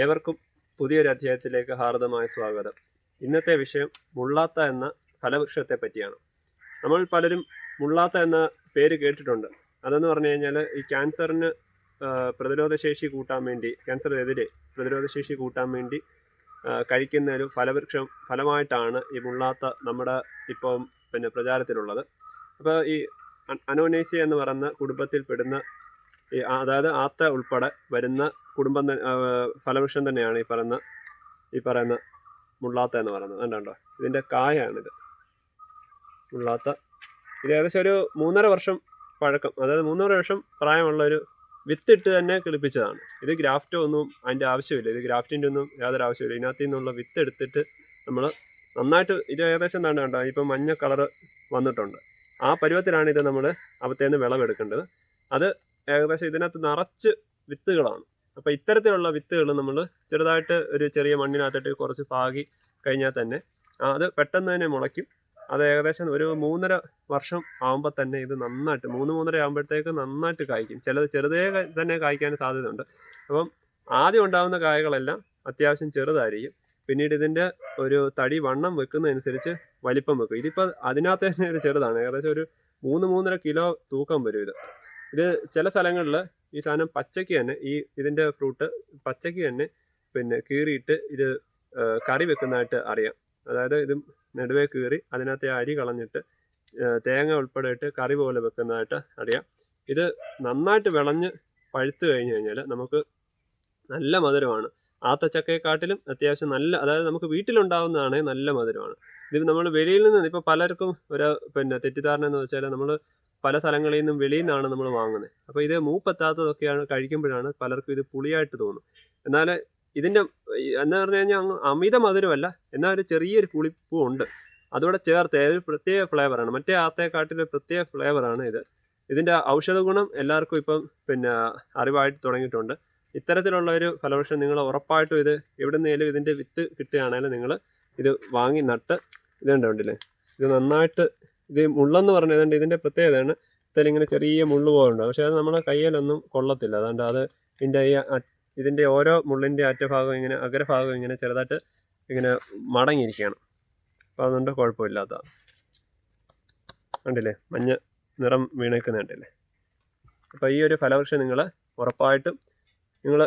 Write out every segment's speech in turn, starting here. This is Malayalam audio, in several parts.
ഏവർക്കും പുതിയൊരു അധ്യായത്തിലേക്ക് ഹാർദമായ സ്വാഗതം. ഇന്നത്തെ വിഷയം മുള്ളാത്ത എന്ന ഫലവൃക്ഷത്തെ പറ്റിയാണ്. നമ്മൾ പലരും മുള്ളാത്ത എന്ന പേര് കേട്ടിട്ടുണ്ട്. അതെന്ന് പറഞ്ഞു കഴിഞ്ഞാൽ ഈ ക്യാൻസറിന് പ്രതിരോധശേഷി കൂട്ടാൻ വേണ്ടി, ക്യാൻസറിനെതിരെ പ്രതിരോധശേഷി കൂട്ടാൻ വേണ്ടി കഴിക്കുന്ന ഒരു ഫലമായിട്ടാണ് ഈ മുള്ളാത്ത നമ്മുടെ ഇപ്പം പ്രചാരത്തിലുള്ളത്. അപ്പോൾ ഈ അനോനേസിയ എന്ന് പറയുന്ന കുടുംബത്തിൽപ്പെടുന്ന അതായത് ആത്ത ഉൾപ്പെടെ വരുന്ന കുടുംബം ഫലവൃക്ഷം തന്നെയാണ് ഈ പറയുന്ന മുള്ളാത്ത എന്ന് പറയുന്നത്. കണ്ടോ, ഇതിൻ്റെ കായാണിത് മുള്ളാത്ത. ഇത് ഏകദേശം ഒരു 3.5 വർഷം പഴക്കം, അതായത് 3.5 വർഷം പ്രായമുള്ള ഒരു വിത്തിട്ട് തന്നെ കിളിപ്പിച്ചതാണ്. ഇത് ഗ്രാഫ്റ്റോ ഒന്നും അതിൻ്റെ ആവശ്യമില്ല, ഇത് ഗ്രാഫ്റ്റിൻ്റെ ഒന്നും യാതൊരു ആവശ്യമില്ല. ഇതിനകത്ത് നിന്നുള്ള വിത്ത് എടുത്തിട്ട് നമ്മൾ നന്നായിട്ട്, ഇത് ഏകദേശം എന്താണ് കണ്ടോ, ഇപ്പം മഞ്ഞ കളറ് വന്നിട്ടുണ്ട്. ആ പരുവത്തിലാണ് ഇത് നമ്മൾ അകത്തേന്ന് വിളവെടുക്കേണ്ടത്. അത് ഏകദേശം ഇതിനകത്ത് നിറച്ച് വിത്തുകളാണ്. അപ്പോൾ ഇത്തരത്തിലുള്ള വിത്തുകൾ നമ്മൾ ചെറുതായിട്ട് ഒരു ചെറിയ മണ്ണിനകത്തിട്ട് കുറച്ച് പാകി കഴിഞ്ഞാൽ തന്നെ അത് പെട്ടെന്ന് തന്നെ മുളയ്ക്കും. അത് ഏകദേശം ഒരു 3.5 വർഷം ആകുമ്പോൾ തന്നെ ഇത് നന്നായിട്ട് 3-3.5 ആകുമ്പോഴത്തേക്ക് നന്നായിട്ട് കായ്ക്കും. ചെറുതേ തന്നെ കായ്ക്കാൻ സാധ്യതയുണ്ട്. അപ്പം ആദ്യം ഉണ്ടാകുന്ന കായകളെല്ലാം അത്യാവശ്യം ചെറുതായിരിക്കും. പിന്നീട് ഇതിൻ്റെ ഒരു തടി വണ്ണം വെക്കുന്നതനുസരിച്ച് വലിപ്പം വെക്കും. ഇതിപ്പോൾ അതിനകത്ത് തന്നെ ഒരു ചെറുതാണ്, ഏകദേശം ഒരു 3-3.5 കിലോ തൂക്കം വരും. ഇത് ചില സ്ഥലങ്ങളിൽ ഈ സാധനം പച്ചയ്ക്ക് തന്നെ, ഇതിൻ്റെ ഫ്രൂട്ട് പച്ചയ്ക്ക് തന്നെ കീറിയിട്ട് ഇത് കറി വെക്കുന്നതായിട്ട് അറിയാം. അതായത് ഇത് നെടുവേ കീറി അതിനകത്തെ അരി കളഞ്ഞിട്ട് തേങ്ങ ഉൾപ്പെടെ ഇട്ട് കറി പോലെ വെക്കുന്നതായിട്ട് അറിയാം. ഇത് നന്നായിട്ട് വിളഞ്ഞ് പഴുത്ത് കഴിഞ്ഞ് കഴിഞ്ഞാൽ നമുക്ക് നല്ല മധുരമാണ്. ആത്തച്ചക്കയെക്കാട്ടിലും അത്യാവശ്യം നല്ല, അതായത് നമുക്ക് വീട്ടിലുണ്ടാവുന്നതാണ് നല്ല മധുരമാണ്. ഇത് നമ്മൾ വെളിയിൽ നിന്ന്, ഇപ്പോൾ പലർക്കും ഒരു തെറ്റിദ്ധാരണ എന്ന് വെച്ചാൽ നമ്മൾ പല സ്ഥലങ്ങളിൽ നിന്നും വെളിയിൽ നിന്നാണ് നമ്മൾ വാങ്ങുന്നത്. അപ്പോൾ ഇത് മൂപ്പെത്താത്തതൊക്കെയാണ് കഴിക്കുമ്പോഴാണ് പലർക്കും ഇത് പുളിയായിട്ട് തോന്നും. എന്നാൽ ഇതിൻ്റെ എന്ന് പറഞ്ഞു കഴിഞ്ഞാൽ അമിത മധുരമല്ല, എന്നാൽ ഒരു ചെറിയൊരു പുളിപ്പും ഉണ്ട്. അതോടെ ചേർത്ത് ഒരു പ്രത്യേക ഫ്ലേവറാണ്, മറ്റേ ആത്തയെക്കാട്ടിൽ പ്രത്യേക ഫ്ലേവറാണ് ഇത്. ഇതിൻ്റെ ഔഷധ ഗുണം എല്ലാവർക്കും ഇപ്പം അറിവായിട്ട് തുടങ്ങിയിട്ടുണ്ട്. ഇത്തരത്തിലുള്ള ഒരു ഫലവൃക്ഷം നിങ്ങൾ ഉറപ്പായിട്ടും ഇത് എവിടുന്നേലും ഇതിൻ്റെ വിത്ത് കിട്ടുകയാണെങ്കിൽ നിങ്ങൾ ഇത് വാങ്ങി നട്ട് ഇതുണ്ടല്ലേ, ഇത് നന്നായിട്ട്, ഇത് മുള്ളെന്ന് പറഞ്ഞതുകൊണ്ട് ഇതിൻ്റെ പ്രത്യേകതയാണ് ഇങ്ങനെ ചെറിയ മുള്ളു പോലുണ്ട്. പക്ഷേ അത് നമ്മുടെ കയ്യിലൊന്നും കൊള്ളത്തില്ല. അതുകൊണ്ട് അത് ഇതിൻ്റെ ഓരോ മുള്ളിൻ്റെ അറ്റഭാഗം ഇങ്ങനെ അഗ്രഭാഗം ഇങ്ങനെ ചെറുതായിട്ട് ഇങ്ങനെ മടങ്ങിയിരിക്കുകയാണ്. അപ്പോൾ അതുകൊണ്ട് കുഴപ്പമില്ലാത്തതാണ്. കണ്ടില്ലേ, മഞ്ഞ നിറം വീണേക്കുന്ന കണ്ടില്ലേ. അപ്പോൾ ഈ ഒരു ഫലവൃക്ഷം നിങ്ങൾ ഉറപ്പായിട്ടും നിങ്ങൾ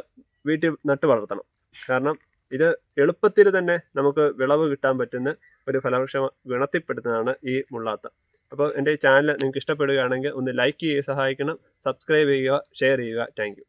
വീട്ടിൽ നട്ട് വളർത്തണം. കാരണം ഇത് എളുപ്പത്തിൽ തന്നെ നമുക്ക് വിളവ് കിട്ടാൻ പറ്റുന്ന ഒരു ഫലവൃക്ഷം ഗുണത്തിൽപ്പെടുന്നതാണ് ഈ മുള്ളാത്ത. അപ്പോൾ എൻ്റെ ഈ ചാനൽ നിങ്ങൾക്ക് ഇഷ്ടപ്പെടുകയാണെങ്കിൽ ഒന്ന് ലൈക്ക് ചെയ്യുക, സഹായിക്കണം, സബ്സ്ക്രൈബ് ചെയ്യുക, ഷെയർ ചെയ്യുക. Thank you.